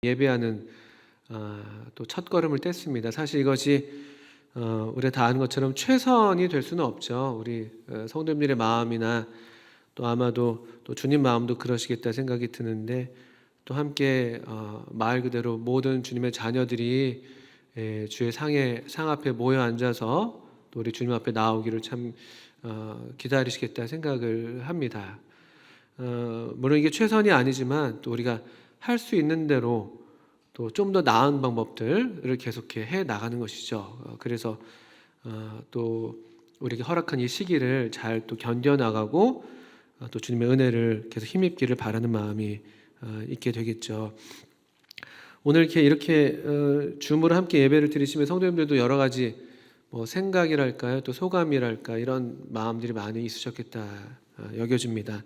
예배하는 또 첫걸음을 뗐습니다. 사실 이것이 우리가 다 아는 것처럼 최선이 될 수는 없죠. 우리 성도님들의 마음이나 또 아마도 또 주님 마음도 그러시겠다 생각이 드는데, 또 함께 말 그대로 모든 주님의 자녀들이 주의 상 앞에 모여 앉아서 또 우리 주님 앞에 나오기를 참 기다리시겠다 생각을 합니다. 물론 이게 최선이 아니지만 또 우리가 할 수 있는 대로 또 좀 더 나은 방법들을 계속해 해 나가는 것이죠. 그래서 또 우리에게 허락한 이 시기를 잘 또 견뎌 나가고 또 주님의 은혜를 계속 힘입기를 바라는 마음이 있게 되겠죠. 오늘 이렇게 줌으로 함께 예배를 드리시면 성도님들도 여러 가지 생각이랄까요, 또 소감이랄까, 이런 마음들이 많이 있으셨겠다 여겨집니다.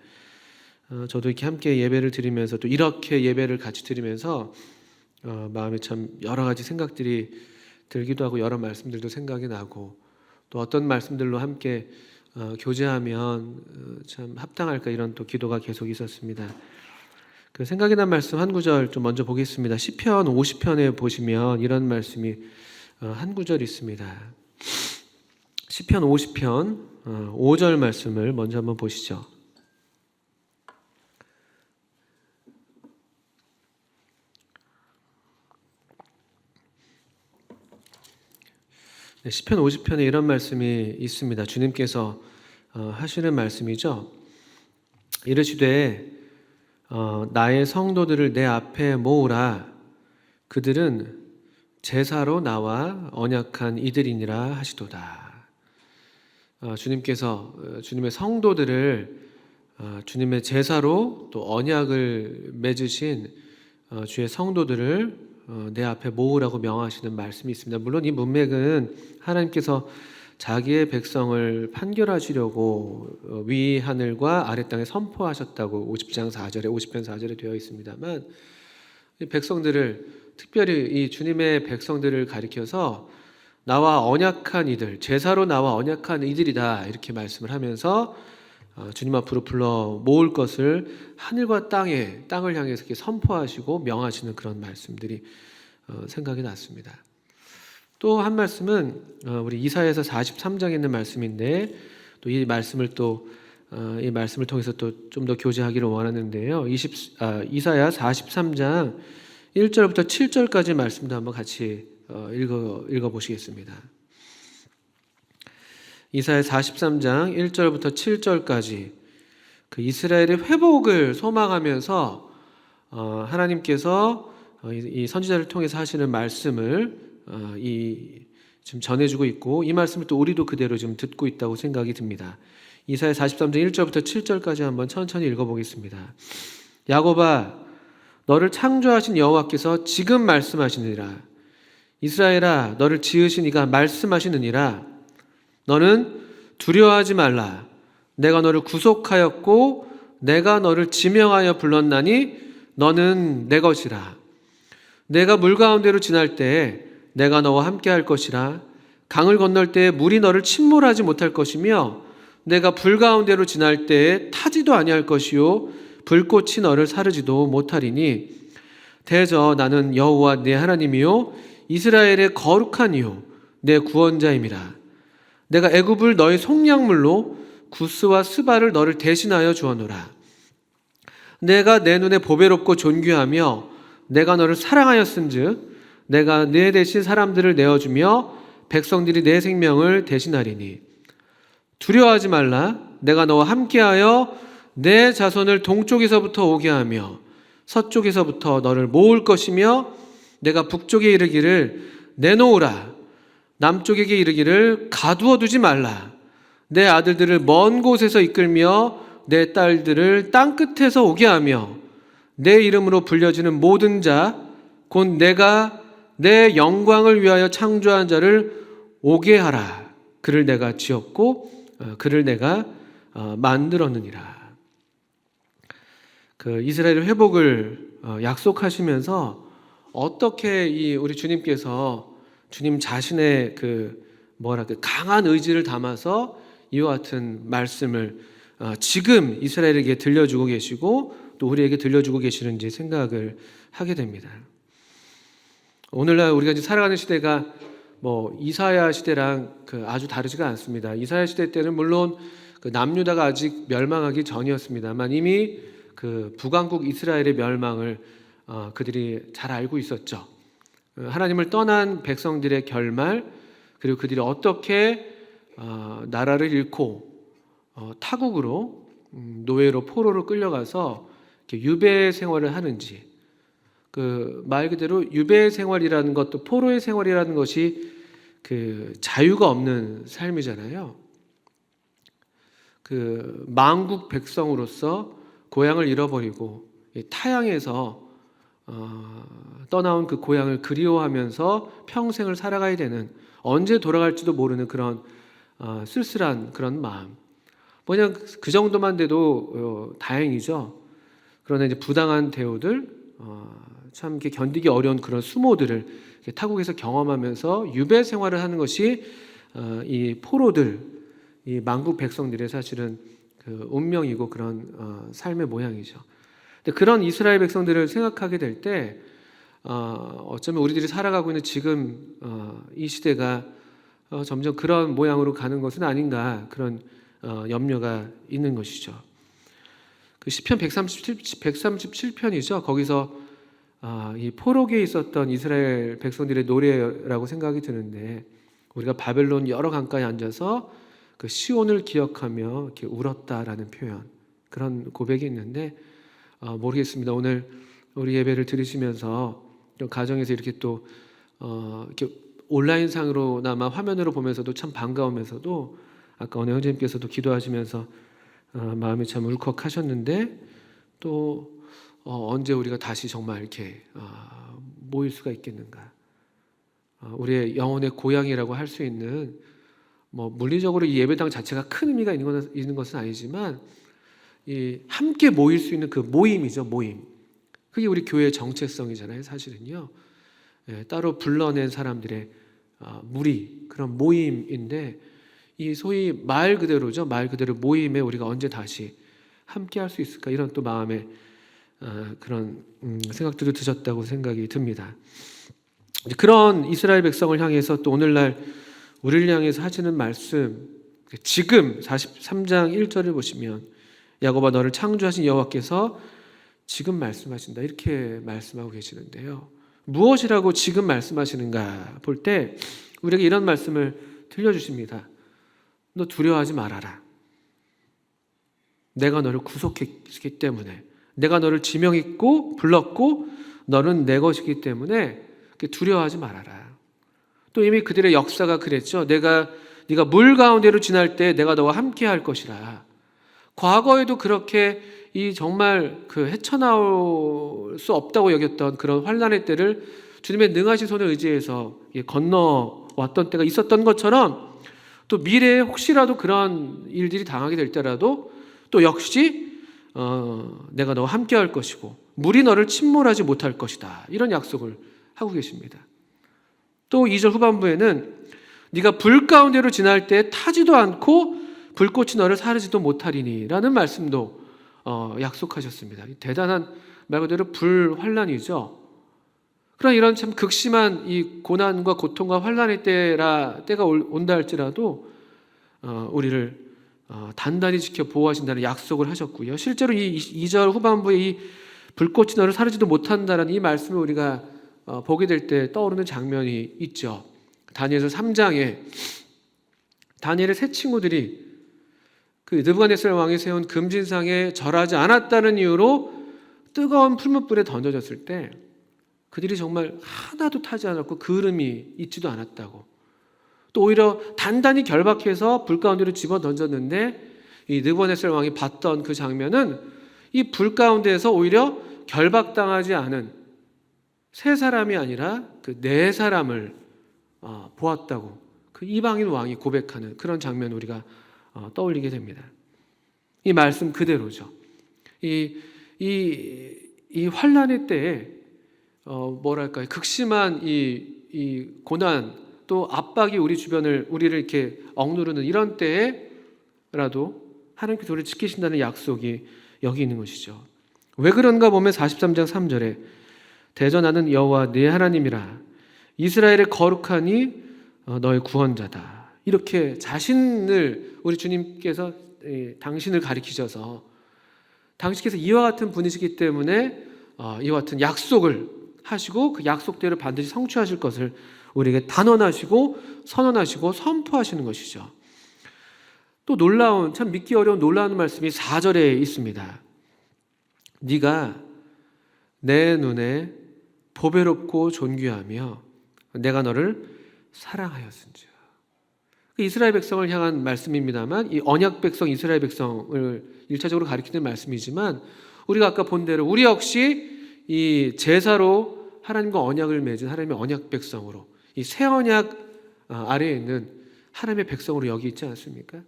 저도 이렇게 함께 예배를 드리면서 또 이렇게 예배를 같이 드리면서 마음에 참 여러 가지 생각들이 들기도 하고, 여러 말씀들도 생각이 나고, 또 어떤 말씀들로 함께 교제하면 참 합당할까, 이런 또 기도가 계속 있었습니다. 그 생각이 난 말씀 한 구절 좀 먼저 보겠습니다. 시편 50편에 보시면 이런 말씀이 한 구절 있습니다. 시편 50편 5절 말씀을 먼저 한번 보시죠. 시편 50편에 이런 말씀이 있습니다. 주님께서 하시는 말씀이죠. 이르시되 나의 성도들을 내 앞에 모으라. 그들은 제사로 나와 언약한 이들이니라 하시도다. 주님께서 주님의 성도들을 주님의 제사로 또 언약을 맺으신 주의 성도들을 내 앞에 모으라고 명하시는 말씀이 있습니다. 물론 이 문맥은 하나님께서 자기의 백성을 판결하시려고 위 하늘과 아래 땅에 선포하셨다고 50장 4절에 50편 4절에 되어 있습니다만, 이 백성들을, 특별히 이 주님의 백성들을 가리켜서 나와 언약한 이들, 제사로 나와 언약한 이들이다, 이렇게 말씀을 하면서 주님 앞으로 불러 모을 것을 하늘과 땅을 향해서 이렇게 선포하시고 명하시는 그런 말씀들이 생각이 났습니다. 또 한 말씀은 우리 이사야서 43장에 있는 말씀인데, 또 이 말씀을 통해서 또 좀 더 교제하기를 원하는데요. 이사야 43장 1절부터 7절까지 말씀도 한번 같이 읽어 보시겠습니다. 이사야 43장 1절부터 7절까지 그 이스라엘의 회복을 소망하면서 하나님께서 이 선지자를 통해서 하시는 말씀을 지금 전해주고 있고, 이 말씀을 또 우리도 그대로 지금 듣고 있다고 생각이 듭니다. 이사야 43장 1절부터 7절까지 한번 천천히 읽어보겠습니다. 야곱아, 너를 창조하신 여호와께서 지금 말씀하시느니라. 이스라엘아, 너를 지으신 이가 말씀하시느니라. 너는 두려워하지 말라. 내가 너를 구속하였고 내가 너를 지명하여 불렀나니 너는 내 것이라. 내가 물 가운데로 지날 때에 내가 너와 함께 할 것이라. 강을 건널 때에 물이 너를 침몰하지 못할 것이며, 내가 불 가운데로 지날 때에 타지도 아니할 것이요 불꽃이 너를 사르지도 못하리니, 대저 나는 여호와 내 하나님이요 이스라엘의 거룩한 이요 내 구원자임이라. 내가 애굽을 너의 속량물로 구스와 스바를 너를 대신하여 주었노라. 내가 내 눈에 보배롭고 존귀하며 내가 너를 사랑하였은즉 내가 내 대신 사람들을 내어주며 백성들이 내 생명을 대신하리니, 두려워하지 말라. 내가 너와 함께하여 내 자손을 동쪽에서부터 오게 하며 서쪽에서부터 너를 모을 것이며, 내가 북쪽에 이르기를 내놓으라. 남쪽에게 이르기를 가두어 두지 말라. 내 아들들을 먼 곳에서 이끌며 내 딸들을 땅끝에서 오게 하며, 내 이름으로 불려지는 모든 자 곧 내가 내 영광을 위하여 창조한 자를 오게 하라. 그를 내가 지었고 그를 내가 만들었느니라. 그 이스라엘의 회복을 약속하시면서 어떻게 우리 주님께서 주님 자신의 강한 의지를 담아서 이와 같은 말씀을 지금 이스라엘에게 들려주고 계시고 또 우리에게 들려주고 계시는지 생각을 하게 됩니다. 오늘날 우리가 이제 살아가는 시대가 뭐 이사야 시대랑 아주 다르지가 않습니다. 이사야 시대 때는 물론 남유다가 아직 멸망하기 전이었습니다만 이미 북왕국 이스라엘의 멸망을 그들이 잘 알고 있었죠. 하나님을 떠난 백성들의 결말, 그리고 그들이 어떻게 나라를 잃고 타국으로 노예로 포로로 끌려가서 유배 생활을 하는지, 말 그대로 유배 생활이라는 것도 포로의 생활이라는 것이 자유가 없는 삶이잖아요. 망국 백성으로서 고향을 잃어버리고 타향에서 떠나온 그 고향을 그리워하면서 평생을 살아가야 되는, 언제 돌아갈지도 모르는 그런 쓸쓸한 그런 마음. 그냥 그 정도만 돼도 다행이죠. 그러나 이제 부당한 대우들, 참 이렇게 견디기 어려운 그런 수모들을 타국에서 경험하면서 유배 생활을 하는 것이 이 포로들, 이 망국 백성들의 사실은 운명이고 그런 삶의 모양이죠. 근데 그런 이스라엘 백성들을 생각하게 될 때 어쩌면 우리들이 살아가고 있는 지금 이 시대가 점점 그런 모양으로 가는 것은 아닌가, 그런 염려가 있는 것이죠. 시편 137편이죠. 거기서 이 포로기에 있었던 이스라엘 백성들의 노래라고 생각이 드는데, 우리가 바벨론 여러 강가에 앉아서 시온을 기억하며 이렇게 울었다라는 표현, 그런 고백이 있는데 모르겠습니다. 오늘 우리 예배를 들으시면서 가정에서 이렇게 또 이렇게 온라인상으로나마 화면으로 보면서도 참 반가우면서도, 아까 오늘 형제님께서도 기도하시면서 마음이 참 울컥하셨는데, 또 언제 우리가 다시 정말 이렇게 모일 수가 있겠는가. 우리의 영혼의 고향이라고 할 수 있는, 물리적으로 이 예배당 자체가 큰 의미가 있는 것은 아니지만 이 함께 모일 수 있는 그 모임이죠. 모임. 그게 우리 교회의 정체성이잖아요. 사실은요. 따로 불러낸 사람들의 무리, 그런 모임인데, 이 소위 말 그대로죠. 말 그대로 모임에 우리가 언제 다시 함께 할 수 있을까, 이런 또 마음에 그런 생각들도 드셨다고 생각이 듭니다. 그런 이스라엘 백성을 향해서 또 오늘날 우리를 향해서 하시는 말씀, 지금 43장 1절을 보시면 야곱아 너를 창조하신 여호와께서 지금 말씀하신다, 이렇게 말씀하고 계시는데요. 무엇이라고 지금 말씀하시는가 볼 때 우리에게 이런 말씀을 들려주십니다. 너 두려워하지 말아라. 내가 너를 구속했기 때문에, 내가 너를 지명했고 불렀고 너는 내 것이기 때문에 두려워하지 말아라. 또 이미 그들의 역사가 그랬죠. 네가 물 가운데로 지날 때 내가 너와 함께 할 것이라. 과거에도 그렇게 이 정말 헤쳐나올 수 없다고 여겼던 그런 환난의 때를 주님의 능하신 손을 의지해서 건너왔던 때가 있었던 것처럼, 또 미래에 혹시라도 그런 일들이 당하게 될 때라도 또 역시 내가 너와 함께 할 것이고 물이 너를 침몰하지 못할 것이다, 이런 약속을 하고 계십니다. 또 2절 후반부에는 네가 불 가운데로 지날 때 타지도 않고 불꽃이 너를 사르지도 못하리니 라는 말씀도 약속하셨습니다. 대단한, 말 그대로 불환란이죠. 그러나 이런 참 극심한 이 고난과 고통과 환란의 때가 온다 할지라도 우리를 단단히 지켜 보호하신다는 약속을 하셨고요. 실제로 이 2절 후반부에 이 불꽃이 너를 사르지도 못한다는 이 말씀을 우리가 보게 될 때 떠오르는 장면이 있죠. 다니엘서 3장에 다니엘의 세 친구들이 느부갓네살 왕이 세운 금진상에 절하지 않았다는 이유로 뜨거운 풀무불에 던져졌을 때 그들이 정말 하나도 타지 않았고 그을음이 있지도 않았다고, 또 오히려 단단히 결박해서 불 가운데로 집어 던졌는데 이 느부갓네살 왕이 봤던 그 장면은 이 불 가운데에서 오히려 결박당하지 않은 세 사람이 아니라 네 사람을 보았다고 이방인 왕이 고백하는 그런 장면을 우리가 떠올리게 됩니다. 이 말씀 그대로죠. 이 환난의 때에 뭐랄까요, 극심한 이 고난 또 압박이 우리 주변을 우리를 이렇게 억누르는 이런 때에라도 하나님께서 우리를 지키신다는 약속이 여기 있는 것이죠. 왜 그런가 보면 43장 3절에 대전하는 여호와 네 하나님이라 이스라엘의 거룩하니 너의 구원자다. 이렇게 자신을 우리 주님께서 당신을 가리키셔서 당신께서 이와 같은 분이시기 때문에 이와 같은 약속을 하시고 그 약속대로 반드시 성취하실 것을 우리에게 단언하시고 선언하시고 선포하시는 것이죠. 또 놀라운, 참 믿기 어려운 놀라운 말씀이 4절에 있습니다. 네가 내 눈에 보배롭고 존귀하며 내가 너를 사랑하였은지라. 이스라엘 백성을 향한 말씀입니다만 이 언약 백성 이스라엘 백성을 1차적으로 가리키는 말씀이지만 우리가 아까 본 대로 우리 역시 이 제사로 하나님과 언약을 맺은 하나님의 언약 백성으로 이 새 언약 아래에 있는 하나님의 백성으로 여기 있지 않습니까?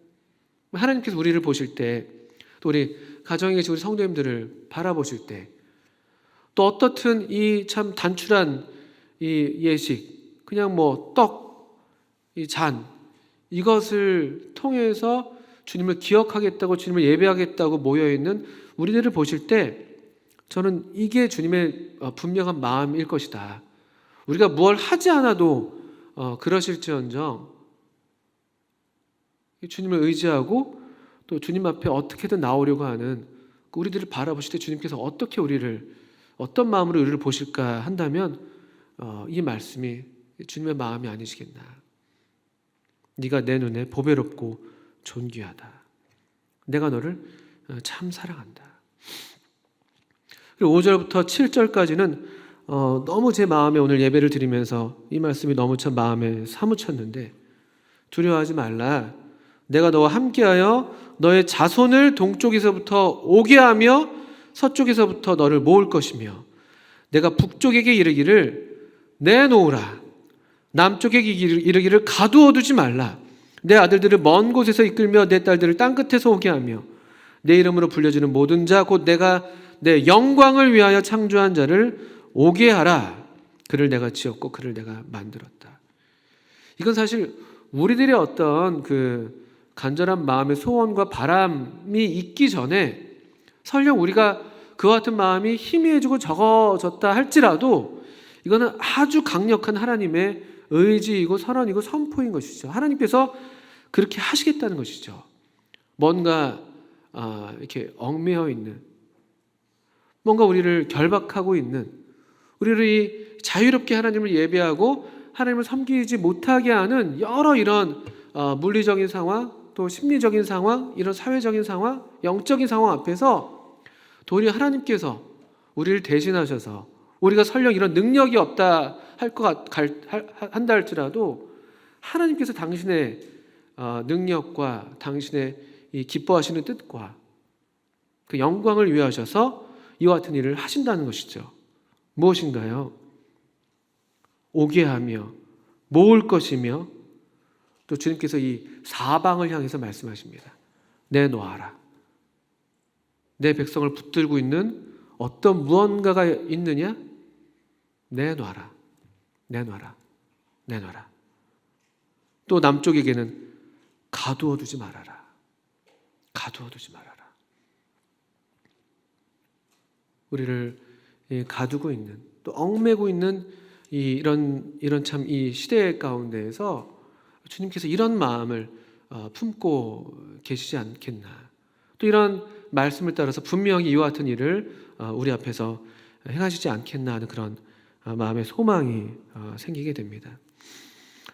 하나님께서 우리를 보실 때 또 우리 가정에 계신 우리 성도님들을 바라보실 때 또 어떻든 이 참 단출한 이 예식 그냥 뭐 떡, 이 잔 이것을 통해서 주님을 기억하겠다고 주님을 예배하겠다고 모여있는 우리들을 보실 때 저는 이게 주님의 분명한 마음일 것이다. 우리가 무엇을 하지 않아도 그러실지언정 주님을 의지하고 또 주님 앞에 어떻게든 나오려고 하는 우리들을 바라보실 때 주님께서 어떻게 우리를 어떤 마음으로 우리를 보실까 한다면 이 말씀이 주님의 마음이 아니시겠나. 네가 내 눈에 보배롭고 존귀하다. 내가 너를 참 사랑한다. 그리고 5절부터 7절까지는 너무 제 마음에 오늘 예배를 드리면서 이 말씀이 너무 참 마음에 사무쳤는데 두려워하지 말라. 내가 너와 함께하여 너의 자손을 동쪽에서부터 오게 하며 서쪽에서부터 너를 모을 것이며 내가 북쪽에게 이르기를 내놓으라. 남쪽에게 이르기를 가두어 두지 말라. 내 아들들을 먼 곳에서 이끌며 내 딸들을 땅끝에서 오게 하며 내 이름으로 불려지는 모든 자 곧 내가 내 영광을 위하여 창조한 자를 오게 하라. 그를 내가 지었고 그를 내가 만들었다. 이건 사실 우리들의 어떤 그 간절한 마음의 소원과 바람이 있기 전에 설령 우리가 그와 같은 마음이 희미해지고 적어졌다 할지라도 이거는 아주 강력한 하나님의 의지이고 선언이고 선포인 것이죠. 하나님께서 그렇게 하시겠다는 것이죠. 뭔가 이렇게 얽매여 있는 뭔가 우리를 결박하고 있는 우리를 이 자유롭게 하나님을 예배하고 하나님을 섬기지 못하게 하는 여러 이런 물리적인 상황 또 심리적인 상황 이런 사회적인 상황 영적인 상황 앞에서 도리어 하나님께서 우리를 대신하셔서 우리가 설령 이런 능력이 없다 한다 할지라도 하나님께서 당신의 능력과 당신의 이 기뻐하시는 뜻과 그 영광을 위하셔서 이와 같은 일을 하신다는 것이죠. 무엇인가요? 오게 하며 모을 것이며 또 주님께서 이 사방을 향해서 말씀하십니다. 내놓아라. 내 백성을 붙들고 있는 어떤 무언가가 있느냐? 내놔라. 내놔라. 내놔라. 또 남쪽에게는 가두어 두지 말아라. 가두어 두지 말아라. 우리를 가두고 있는 또 얽매고 있는 이런 참 이 시대 가운데에서 주님께서 이런 마음을 품고 계시지 않겠나. 또 이런 말씀을 따라서 분명히 이와 같은 일을 우리 앞에서 행하시지 않겠나 하는 그런 마음의 소망이 생기게 됩니다.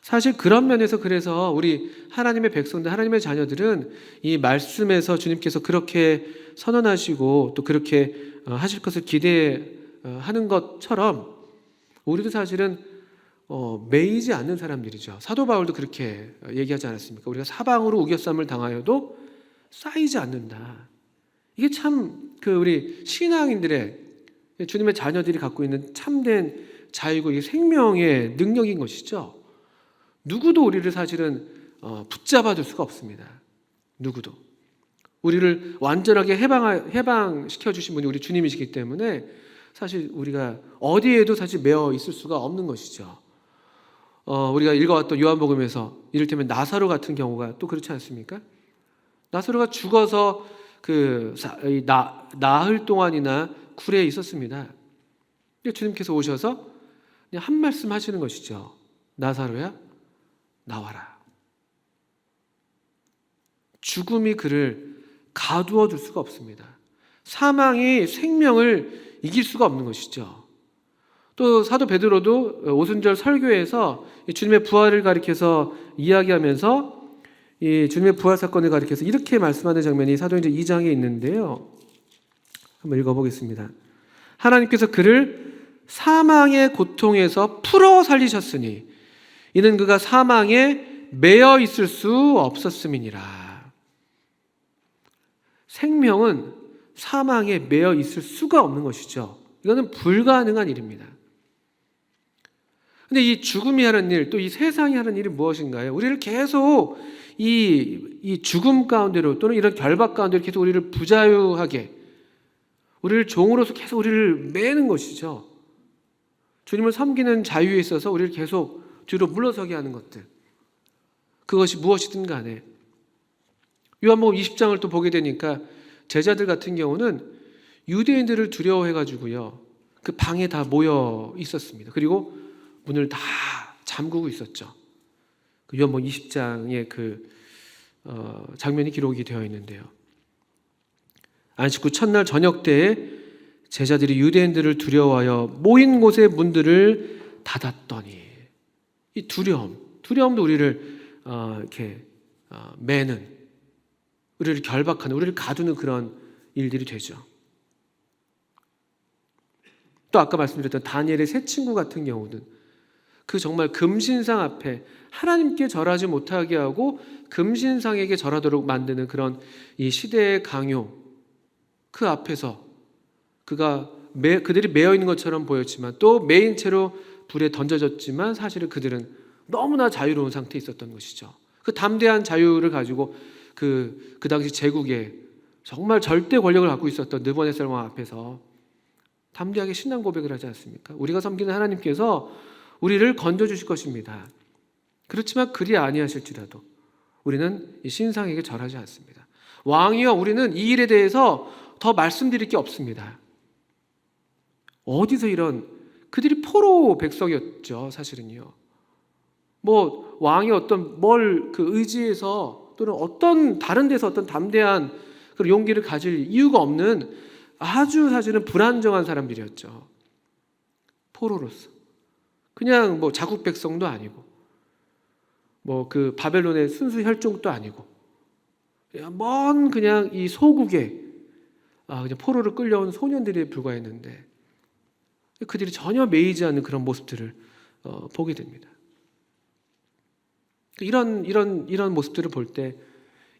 사실 그런 면에서 그래서 우리 하나님의 백성들, 하나님의 자녀들은 이 말씀에서 주님께서 그렇게 선언하시고 또 그렇게 하실 것을 기대하는 것처럼 우리도 사실은 매이지 않는 사람들이죠. 사도 바울도 그렇게 얘기하지 않았습니까? 우리가 사방으로 우겨쌈을 당하여도 쌓이지 않는다. 이게 참 그 우리 신앙인들의 주님의 자녀들이 갖고 있는 참된 자유고 이 생명의 능력인 것이죠. 누구도 우리를 사실은 붙잡아둘 수가 없습니다. 누구도. 우리를 완전하게 해방시켜 주신 분이 우리 주님이시기 때문에 사실 우리가 어디에도 사실 매어 있을 수가 없는 것이죠. 우리가 읽어왔던 요한복음에서 이를테면 나사로 같은 경우가 또 그렇지 않습니까? 나사로가 죽어서 나흘 동안이나 굴에 있었습니다. 주님께서 오셔서 그냥 한 말씀 하시는 것이죠. 나사로야, 나와라. 죽음이 그를 가두어 둘 수가 없습니다. 사망이 생명을 이길 수가 없는 것이죠. 또 사도 베드로도 오순절 설교에서 주님의 부활을 가리켜서 이야기하면서 이 주님의 부활 사건을 가리켜서 이렇게 말씀하는 장면이 사도행전 2장에 있는데요. 한번 읽어보겠습니다. 하나님께서 그를 사망의 고통에서 풀어 살리셨으니 이는 그가 사망에 매여 있을 수 없었음이니라. 생명은 사망에 매여 있을 수가 없는 것이죠. 이거는 불가능한 일입니다. 근데 이 죽음이 하는 일, 또 이 세상이 하는 일이 무엇인가요? 우리를 계속 이 죽음 가운데로 또는 이런 결박 가운데로 계속 우리를 부자유하게, 우리를 종으로서 계속 우리를 매는 것이죠. 주님을 섬기는 자유에 있어서 우리를 계속 뒤로 물러서게 하는 것들, 그것이 무엇이든 간에. 요한복음 20장을 또 보게 되니까 제자들 같은 경우는 유대인들을 두려워해가지고요, 그 방에 다 모여 있었습니다. 그리고 문을 다 잠그고 있었죠. 요한복음 20장의 장면이 기록이 되어 있는데요. 안식 후 첫날 저녁 때에 제자들이 유대인들을 두려워하여 모인 곳의 문들을 닫았더니, 이 두려움도 우리를 이렇게 매는, 우리를 결박하는, 우리를 가두는 그런 일들이 되죠. 또 아까 말씀드렸던 다니엘의 세 친구 같은 경우는 그 정말 금신상 앞에 하나님께 절하지 못하게 하고 금신상에게 절하도록 만드는 그런 이 시대의 강요, 그 앞에서 그들이 매여 있는 것처럼 보였지만 또 매인 채로 불에 던져졌지만 사실은 그들은 너무나 자유로운 상태에 있었던 것이죠. 그 담대한 자유를 가지고 그 당시 제국에 정말 절대 권력을 갖고 있었던 느부갓네살 왕 앞에서 담대하게 신앙 고백을 하지 않습니까? 우리가 섬기는 하나님께서 우리를 건져주실 것입니다. 그렇지만 그리 아니하실지라도 우리는 이 신상에게 절하지 않습니다. 왕이여, 우리는 이 일에 대해서 더 말씀드릴 게 없습니다. 어디서 그들이 포로 백성이었죠, 사실은요. 뭐 왕이 어떤 의지에서 또는 어떤 다른 데서 어떤 담대한 그런 용기를 가질 이유가 없는 아주 사실은 불안정한 사람들이었죠. 포로로서. 그냥 뭐 자국 백성도 아니고, 뭐 그 바벨론의 순수 혈족도 아니고, 그냥 이 소국에 그냥 포로를 끌려온 소년들에 불과했는데 그들이 전혀 매이지 않는 그런 모습들을 보게 됩니다. 이런 모습들을 볼 때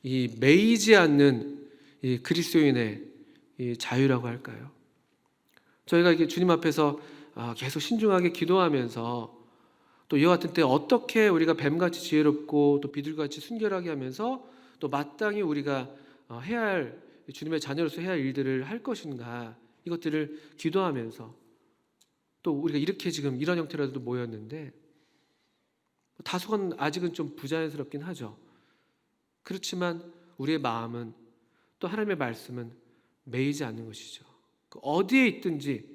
이 매이지 않는 이 그리스도인의 이 자유라고 할까요? 저희가 이렇게 주님 앞에서 계속 신중하게 기도하면서 또 이와 같은 때 어떻게 우리가 뱀같이 지혜롭고 또 비둘기같이 순결하게 하면서 또 마땅히 우리가 해야 할, 주님의 자녀로서 해야 할 일들을 할 것인가, 이것들을 기도하면서 또 우리가 이렇게 지금 이런 형태로도 모였는데 다소간 아직은 좀 부자연스럽긴 하죠. 그렇지만 우리의 마음은, 또 하나님의 말씀은 매이지 않는 것이죠. 어디에 있든지,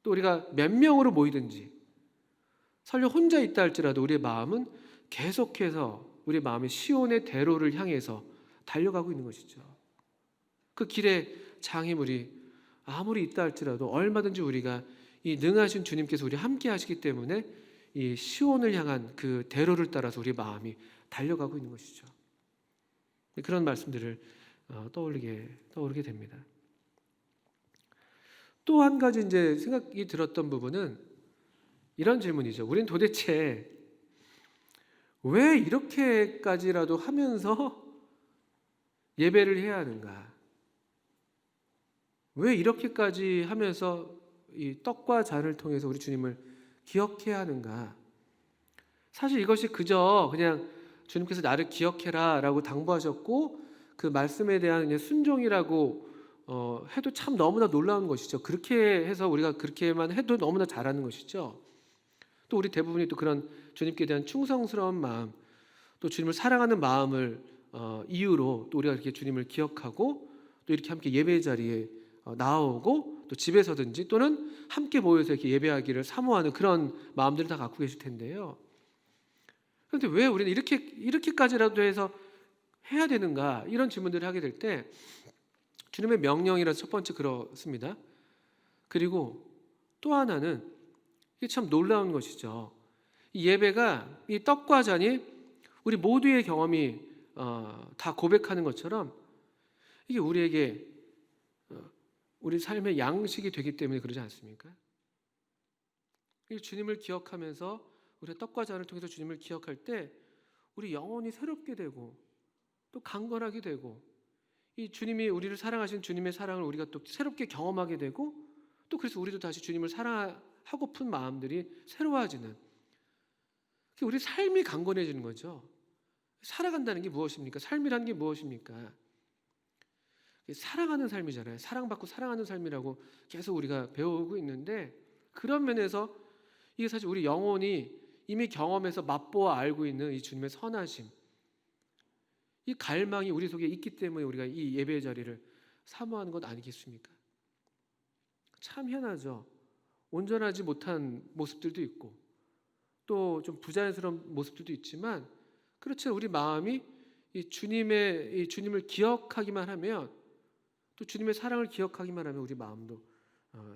또 우리가 몇 명으로 모이든지, 설령 혼자 있다 할지라도 우리의 마음은 계속해서 우리의 마음이 시온의 대로를 향해서 달려가고 있는 것이죠. 그 길에 장애물이 아무리 있다 할지라도 얼마든지 우리가 이 능하신 주님께서 우리 함께 하시기 때문에 이 시온을 향한 그 대로를 따라서 우리 마음이 달려가고 있는 것이죠. 그런 말씀들을 떠오르게 됩니다. 또 한 가지 이제 생각이 들었던 부분은 이런 질문이죠. 우린 도대체 왜 이렇게까지라도 하면서 예배를 해야 하는가? 왜 이렇게까지 하면서 이 떡과 잔을 통해서 우리 주님을 기억해야 하는가? 사실 이것이 그저 그냥 주님께서 나를 기억해라 라고 당부하셨고 그 말씀에 대한 그냥 순종이라고 해도 참 너무나 놀라운 것이죠. 그렇게 해서 우리가 그렇게만 해도 너무나 잘하는 것이죠. 또 우리 대부분이 또 그런 주님께 대한 충성스러운 마음, 또 주님을 사랑하는 마음을 이유로 또 우리가 이렇게 주님을 기억하고 또 이렇게 함께 예배 자리에 나오고 또 집에서든지 또는 함께 모여서 이렇게 예배하기를 사모하는 그런 마음들을 다 갖고 계실 텐데요. 그런데 왜 우리는 이렇게까지라도 해서 해야 되는가, 이런 질문들을 하게 될 때 주님의 명령이라서 첫 번째 그렇습니다. 그리고 또 하나는 이게 참 놀라운 것이죠. 이 예배가 이 떡과 잔이 우리 모두의 경험이 다 고백하는 것처럼 이게 우리에게 우리 삶의 양식이 되기 때문에 그러지 않습니까? 이 주님을 기억하면서 우리가 떡과 잔을 통해서 주님을 기억할 때 우리 영혼이 새롭게 되고 또 강건하게 되고, 이 주님이 우리를 사랑하신 주님의 사랑을 우리가 또 새롭게 경험하게 되고, 또 그래서 우리도 다시 주님을 사랑하고픈 마음들이 새로워지는, 우리 삶이 강건해지는 거죠. 살아간다는 게 무엇입니까? 삶이라는 게 무엇입니까? 사랑하는 삶이잖아요. 사랑받고 사랑하는 삶이라고 계속 우리가 배우고 있는데, 그런 면에서 이게 사실 우리 영혼이 이미 경험해서 맛보아 알고 있는 이 주님의 선하심, 이 갈망이 우리 속에 있기 때문에 우리가 이 예배의 자리를 사모하는 것 아니겠습니까? 참 희한하죠. 온전하지 못한 모습들도 있고 또 좀 부자연스러운 모습들도 있지만, 그렇지 우리 마음이 이 주님을 기억하기만 하면, 또 주님의 사랑을 기억하기만 하면 우리 마음도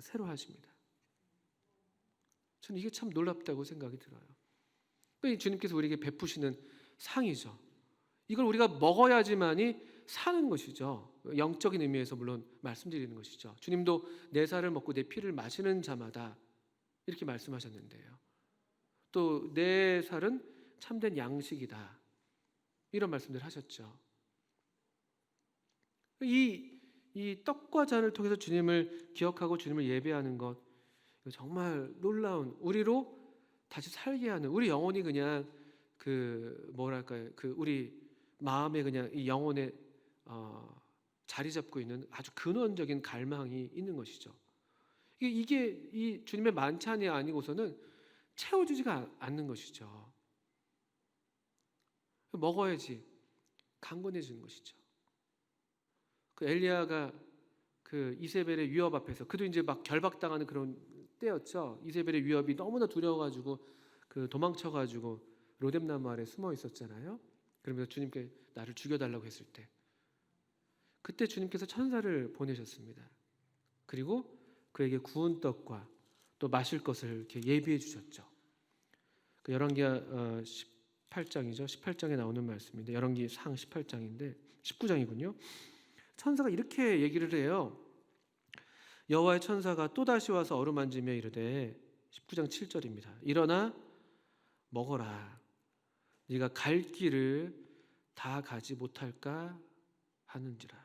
새로워집니다. 저는 이게 참 놀랍다고 생각이 들어요. 주님께서 우리에게 베푸시는 상이죠. 이걸 우리가 먹어야지만이 사는 것이죠. 영적인 의미에서 물론 말씀드리는 것이죠. 주님도 내 살을 먹고 내 피를 마시는 자마다 이렇게 말씀하셨는데요. 또 내 살은 참된 양식이다, 이런 말씀들 하셨죠. 이 떡과 잔을 통해서 주님을 기억하고 주님을 예배하는 것, 정말 놀라운, 우리로 다시 살게 하는, 우리 영혼이 그냥 우리 마음에 그냥 이 영혼에 자리 잡고 있는 아주 근원적인 갈망이 있는 것이죠. 이게 이 주님의 만찬이 아니고서는 채워지지가 않는 것이죠. 먹어야지 강건해지는 것이죠. 엘리야가 이세벨의 위협 앞에서, 그도 이제 막 결박당하는 그런 때였죠. 이세벨의 위협이 너무나 두려워가지고 도망쳐가지고 로뎀나무 아래 숨어 있었잖아요. 그러면서 주님께 나를 죽여달라고 했을 때, 그때 주님께서 천사를 보내셨습니다. 그리고 그에게 구운 떡과 또 마실 것을 이렇게 예비해 주셨죠. 열왕기하 18장이죠. 18장에 나오는 말씀인데, 열왕기상 18장인데 19장이군요. 천사가 이렇게 얘기를 해요. 여호와의 천사가 또다시 와서 어루만지며 이르되, 19장 7절입니다. 일어나 먹어라. 네가 갈 길을 다 가지 못할까 하는지라.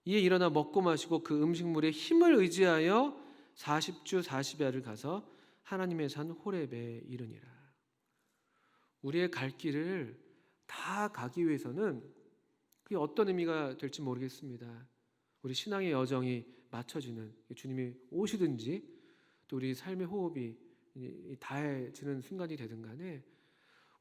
이에 일어나 먹고 마시고 그 음식물의 힘을 의지하여 40주 40야를 가서 하나님의 산 호렙에 이르니라. 우리의 갈 길을 다 가기 위해서는 그게 어떤 의미가 될지 모르겠습니다. 우리 신앙의 여정이 맞춰지는, 주님이 오시든지 또 우리 삶의 호흡이 다해지는 순간이 되든 간에,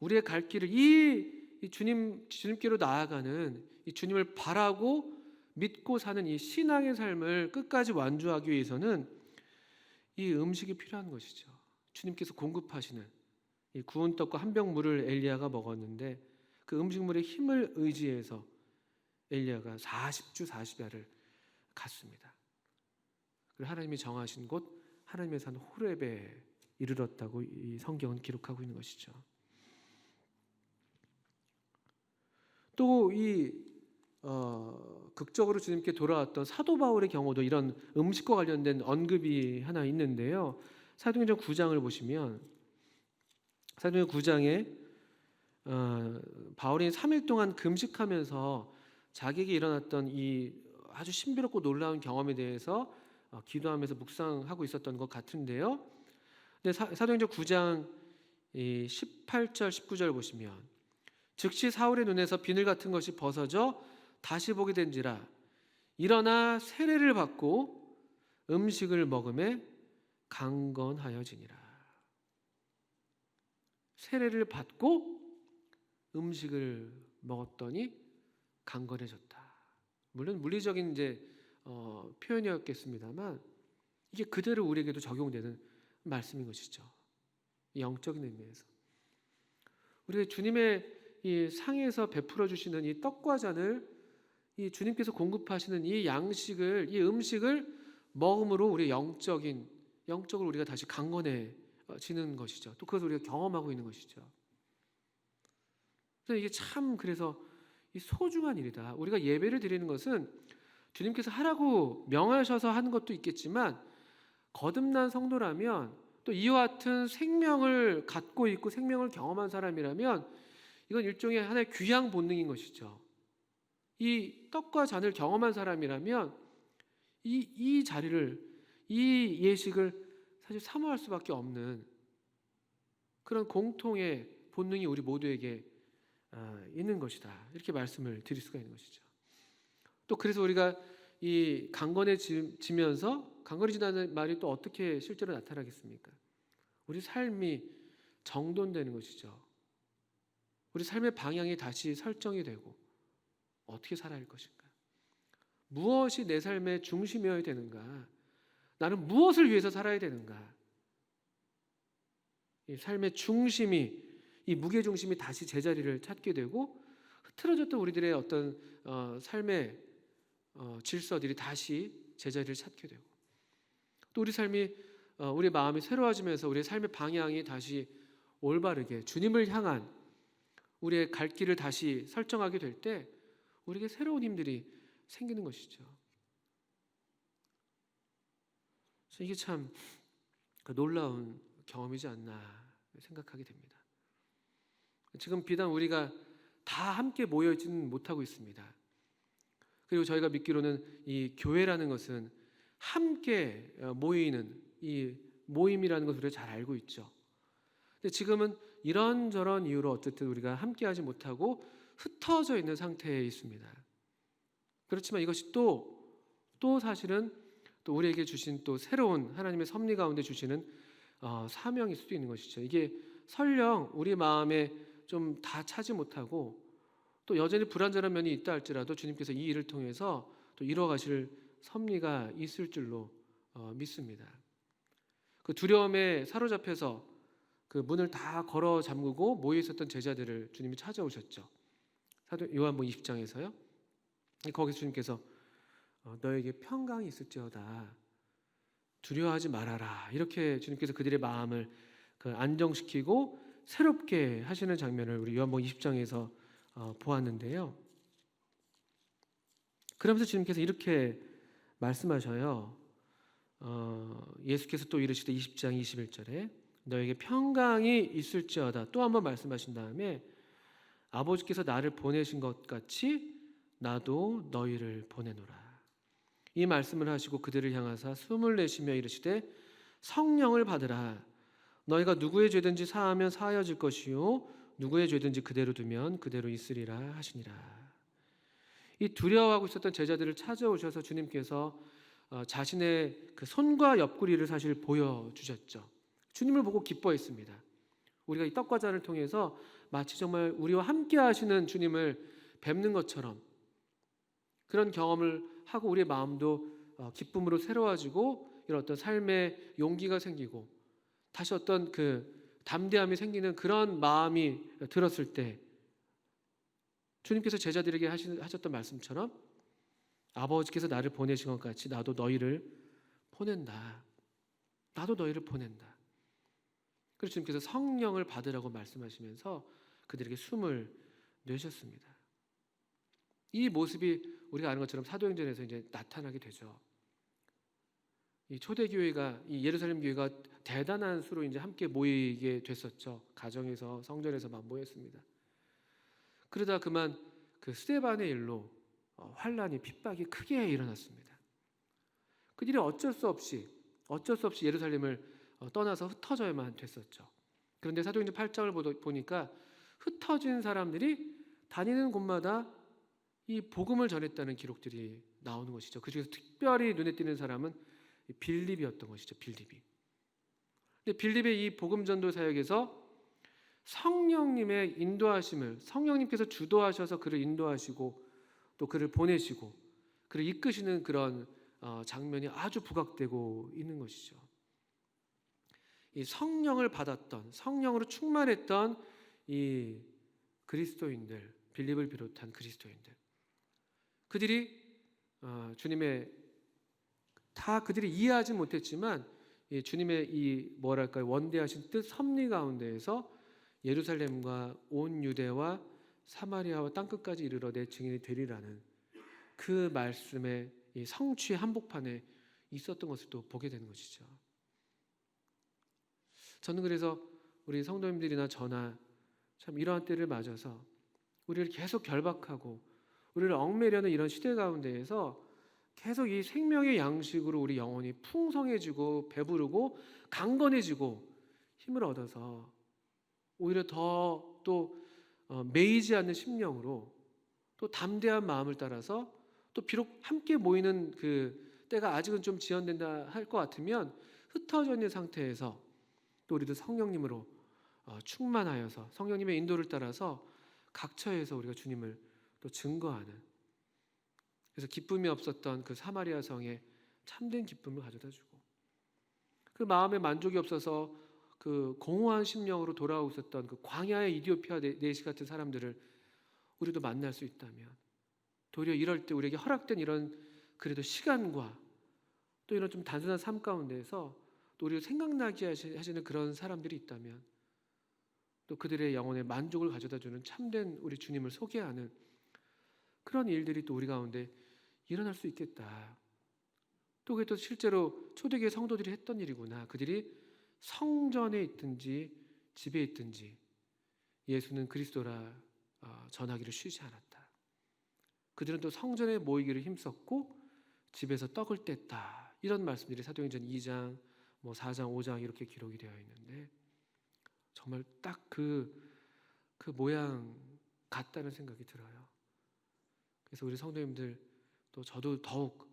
우리의 갈 길을 이 주님께로 나아가는, 이 주님을 바라고 믿고 사는 이 신앙의 삶을 끝까지 완주하기 위해서는 이 음식이 필요한 것이죠. 주님께서 공급하시는 이 구운 떡과 한 병 물을 엘리야가 먹었는데, 그 음식물의 힘을 의지해서 엘리야가 40주 40야를 갔습니다. 그리고 하나님이 정하신 곳 하나님의 산 호렙에 이르렀다고 이 성경은 기록하고 있는 것이죠. 또 극적으로 주님께 돌아왔던 사도 바울의 경우도 이런 음식과 관련된 언급이 하나 있는데요. 사도행전 9장을 보시면, 사도행전 9장에 바울이 3일 동안 금식하면서 자기에게 일어났던 이 아주 신비롭고 놀라운 경험에 대해서 기도하면서 묵상하고 있었던 것 같은데요. 근데 사도행전 9장 18절 19절 보시면, 즉시 사울의 눈에서 비늘 같은 것이 벗어져 다시 보게 된지라 일어나 세례를 받고 음식을 먹음에 강건하여지니라. 세례를 받고 음식을 먹었더니 강건해졌다. 물론 물리적인 이제 표현이었겠습니다만 이게 그대로 우리에게도 적용되는 말씀인 것이죠. 영적인 의미에서 우리가 주님의 이 상에서 베풀어 주시는 이 떡과 잔을 이 주님께서 공급하시는 이 양식을, 이 음식을 먹음으로 우리 영적으로 우리가 다시 강건해지는 것이죠. 또 그것을 우리가 경험하고 있는 것이죠. 그래서 이게 참 그래서 이 소중한 일이다. 우리가 예배를 드리는 것은 주님께서 하라고 명하셔서 하는 것도 있겠지만 거듭난 성도라면 또 이와 같은 생명을 갖고 있고 생명을 경험한 사람이라면 이건 일종의 하나의 귀양 본능인 것이죠. 이 떡과 잔을 경험한 사람이라면 이 자리를, 이 예식을 사실 사모할 수밖에 없는 그런 공통의 본능이 우리 모두에게 있는 것이다. 이렇게 말씀을 드릴 수가 있는 것이죠. 또 그래서 우리가 이 강건해지다는 말이 또 어떻게 실제로 나타나겠습니까? 우리 삶이 정돈되는 것이죠. 우리 삶의 방향이 다시 설정이 되고 어떻게 살아야 할 것인가? 무엇이 내 삶의 중심이어야 되는가? 나는 무엇을 위해서 살아야 되는가? 이 삶의 중심이, 이 무게중심이 다시 제자리를 찾게 되고 흐트러졌던 우리들의 어떤 삶의 질서들이 다시 제자리를 찾게 되고 또 우리 삶이 우리 마음이 새로워지면서 우리의 삶의 방향이 다시 올바르게 주님을 향한 우리의 갈 길을 다시 설정하게 될 때 우리에게 새로운 힘들이 생기는 것이죠. 그래서 이게 참 놀라운 경험이지 않나 생각하게 됩니다. 지금 비단 우리가 다 함께 모여있지는 못하고 있습니다. 그리고 저희가 믿기로는 이 교회라는 것은 함께 모이는 이 모임이라는 것을 우리가 잘 알고 있죠. 근데 지금은 이런저런 이유로 어쨌든 우리가 함께하지 못하고 흩어져 있는 상태에 있습니다. 그렇지만 이것이 또 사실은 또 우리에게 주신 또 새로운 하나님의 섭리 가운데 주시는 사명일 수도 있는 것이죠. 이게 설령 우리 마음에 좀 다 차지 못하고 또 여전히 불완전한 면이 있다 할지라도 주님께서 이 일을 통해서 또 이뤄가실 섭리가 있을 줄로 믿습니다. 그 두려움에 사로잡혀서 그 문을 다 걸어 잠그고 모여 있었던 제자들을 주님이 찾아오셨죠. 사도 요한복음 20장에서요. 거기서 주님께서 너에게 평강이 있을지어다 두려워하지 말아라 이렇게 주님께서 그들의 마음을 안정시키고 새롭게 하시는 장면을 우리 요한복음 20장에서 보았는데요. 그러면서 주님께서 이렇게 말씀하셔요. 예수께서 또 이르시되 20장 21절에 너에게 평강이 있을지어다 또 한번 말씀하신 다음에 아버지께서 나를 보내신 것 같이 나도 너희를 보내노라. 이 말씀을 하시고 그들을 향하사 숨을 내쉬며 이르시되 성령을 받으라. 너희가 누구의 죄든지 사하면 사하여질 것이요 누구의 죄든지 그대로 두면 그대로 있으리라 하시니라. 이 두려워하고 있었던 제자들을 찾아오셔서 주님께서 자신의 그 손과 옆구리를 사실 보여주셨죠. 주님을 보고 기뻐했습니다. 우리가 이 떡과 잔을 통해서 마치 정말 우리와 함께 하시는 주님을 뵙는 것처럼 그런 경험을 하고 우리의 마음도 기쁨으로 새로워지고 이런 어떤 삶의 용기가 생기고 다시 어떤 그 담대함이 생기는 그런 마음이 들었을 때 주님께서 제자들에게 하셨던 말씀처럼 아버지께서 나를 보내신 것 같이 나도 너희를 보낸다. 나도 너희를 보낸다. 그래서 주님께서 성령을 받으라고 말씀하시면서 그들에게 숨을 내셨습니다. 이 모습이 우리가 아는 것처럼 사도행전에서 이제 나타나게 되죠. 이 초대교회가, 이 예루살렘 교회가 대단한 수로 이제 함께 모이게 됐었죠. 가정에서, 성전에서 막 모였습니다. 그러다 그만 그 스데반의 일로 환란이, 핍박이 크게 일어났습니다. 그들이 어쩔 수 없이 예루살렘을 떠나서 흩어져야만 됐었죠. 그런데 사도행전 8장을 보니까 ht어진 사람들이 다니는 곳마다 이 복음을 전했다는 기록들이 나오는 것이죠. 그 중에서 특별히 눈에 띄는 사람은 빌립이었던 것이죠. 빌립이. 근데 빌립의 이 복음 전도 사역에서 성령님의 인도하심을, 성령님께서 주도하셔서 그를 인도하시고 또 그를 보내시고 그를 이끄시는 그런 장면이 아주 부각되고 있는 것이죠. 이 성령을 받았던, 성령으로 충만했던 이 그리스도인들, 빌립을 비롯한 그리스도인들, 그들이 주님의 다 그들이 이해하지 못했지만 주님의 이 뭐랄까요, 원대하신 뜻 섭리 가운데에서 예루살렘과 온 유대와 사마리아와 땅끝까지 이르러 내 증인이 되리라는 그 말씀의 이 성취의 한복판에 있었던 것을 또 보게 되는 것이죠. 저는 그래서 우리 성도님들이나 저나 참 이러한 때를 맞아서 우리를 계속 결박하고 우리를 얽매려는 이런 시대 가운데에서 계속 이 생명의 양식으로 우리 영혼이 풍성해지고 배부르고 강건해지고 힘을 얻어서 오히려 더 또 매이지 않는 심령으로 또 담대한 마음을 따라서 또 비록 함께 모이는 그 때가 아직은 좀 지연된다 할 것 같으면 흩어져 있는 상태에서 또 우리도 성령님으로 충만하여서 성령님의 인도를 따라서 각처에서 우리가 주님을 또 증거하는, 그래서 기쁨이 없었던 그 사마리아 성에 참된 기쁨을 가져다 주고, 그 마음에 만족이 없어서 그 공허한 심령으로 돌아오고 있었던 그 광야의 이디오피아 내시 같은 사람들을 우리도 만날 수 있다면, 도리어 이럴 때 우리에게 허락된 이런 그래도 시간과 또 이런 좀 단순한 삶 가운데에서 또 우리가 생각나게 하시는 그런 사람들이 있다면, 또 그들의 영혼에 만족을 가져다 주는 참된 우리 주님을 소개하는 그런 일들이 또 우리 가운데 일어날 수 있겠다. 또 그게 또 실제로 초대교회 성도들이 했던 일이구나. 그들이 성전에 있든지 집에 있든지 예수는 그리스도라 전하기를 쉬지 않았다. 그들은 또 성전에 모이기를 힘썼고 집에서 떡을 뗐다. 이런 말씀들이 사도행전 2장, 4장, 5장 이렇게 기록이 되어 있는데 정말 딱 그 모양 같다는 생각이 들어요. 그래서 우리 성도님들, 또 저도 더욱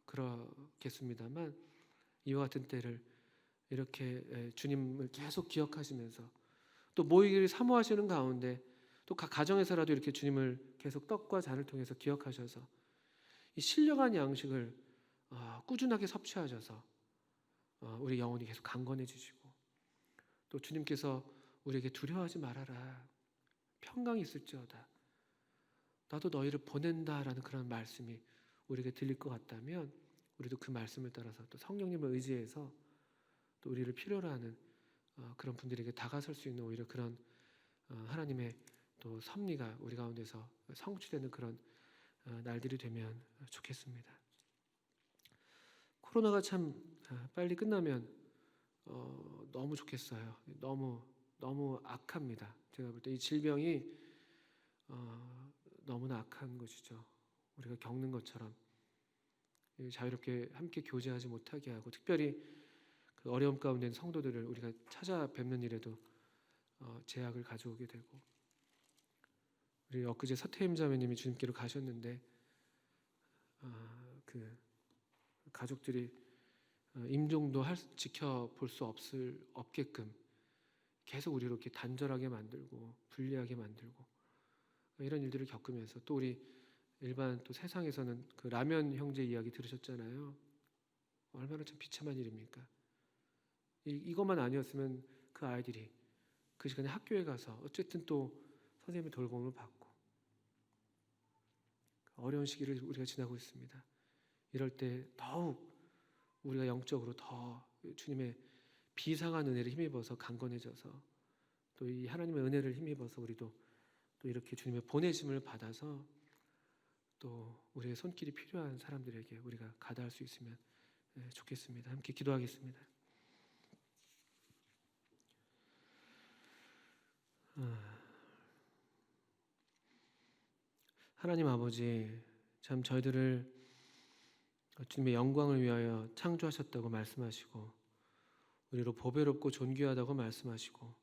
그렇겠습니다만 이와 같은 때를 이렇게 주님을 계속 기억하시면서 또 모이기를 사모하시는 가운데 또 각 가정에서라도 이렇게 주님을 계속 떡과 잔을 통해서 기억하셔서 이 신령한 양식을 꾸준하게 섭취하셔서 우리 영혼이 계속 강건해지시고, 또 주님께서 우리에게 두려워하지 말아라, 평강이 있을지어다, 나도 너희를 보낸다라는 그런 말씀이 우리에게 들릴 것 같다면 우리도 그 말씀을 따라서 또 성령님을 의지해서 또 우리를 필요로 하는 그런 분들에게 다가설 수 있는 오히려 그런 하나님의 또 섭리가 우리 가운데서 성취되는 그런 날들이 되면 좋겠습니다. 코로나가 참 빨리 끝나면 너무 좋겠어요. 너무 악합니다. 제가 볼 때 이 질병이 너무나 악한 것이죠. 우리가 겪는 것처럼 자유롭게 함께 교제하지 못하게 하고, 특별히 그 어려움 가운데 있는 성도들을 우리가 찾아뵙는 일에도 제약을 가져오게 되고, 우리 엊그제 서태임 자매님이 주님께로 가셨는데 그 가족들이 임종도 지켜볼 수 없게끔 계속 우리를 이렇게 단절하게 만들고 분리하게 만들고 이런 일들을 겪으면서, 또 우리 일반 또 세상에서는 그 라면 형제 이야기 들으셨잖아요. 얼마나 참 비참한 일입니까? 이것만 아니었으면 그 아이들이 그 시간에 학교에 가서 어쨌든 또 선생님의 돌봄을 받고, 어려운 시기를 우리가 지나고 있습니다. 이럴 때 더욱 우리가 영적으로 더 주님의 비상한 은혜를 힘입어서 강건해져서, 또 이 하나님의 은혜를 힘입어서 우리도 또 이렇게 주님의 보내심을 받아서 또 우리의 손길이 필요한 사람들에게 우리가 가다할 수 있으면 좋겠습니다. 함께 기도하겠습니다. 하나님 아버지, 참 저희들을 주님의 영광을 위하여 창조하셨다고 말씀하시고, 우리로 보배롭고 존귀하다고 말씀하시고,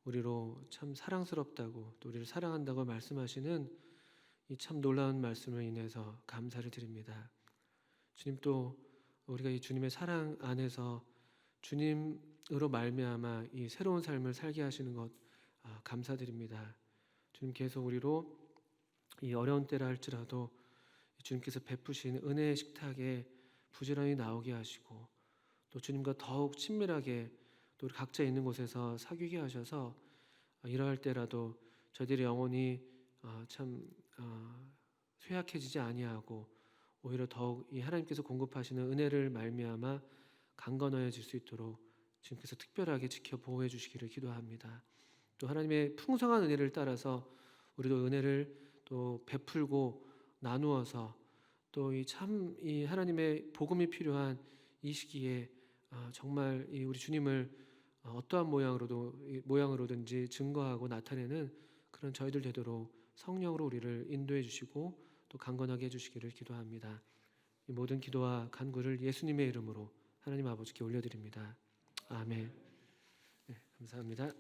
우리로 참 사랑스럽다고, 또 우리를 사랑한다고 말씀하시는 이 참 놀라운 말씀을 인해서 감사를 드립니다. 주님, 또 우리가 이 주님의 사랑 안에서 주님으로 말미암아 이 새로운 삶을 살게 하시는 것 감사드립니다. 주님, 계속 우리로 이 어려운 때라 할지라도 주님께서 베푸신 은혜의 식탁에 부지런히 나오게 하시고 또 주님과 더욱 친밀하게 또 우리 각자 있는 곳에서 사귀게 하셔서 이러할 때라도 저희들의 영혼이 참 쇠약해지지 아니하고 오히려 더욱 이 하나님께서 공급하시는 은혜를 말미암아 강건해질 수 있도록 주님께서 특별하게 지켜 보호해 주시기를 기도합니다. 또 하나님의 풍성한 은혜를 따라서 우리도 은혜를 또 베풀고 나누어서 또 이 하나님의 복음이 필요한 이 시기에 정말 이 우리 주님을 어떠한 모양으로든지 증거하고 나타내는 그런 저희들 되도록 성령으로 우리를 인도해 주시고 또 강건하게 해주시기를 기도합니다. 이 모든 기도와 간구를 예수님의 이름으로 하나님 아버지께 올려드립니다. 아멘. 네, 감사합니다.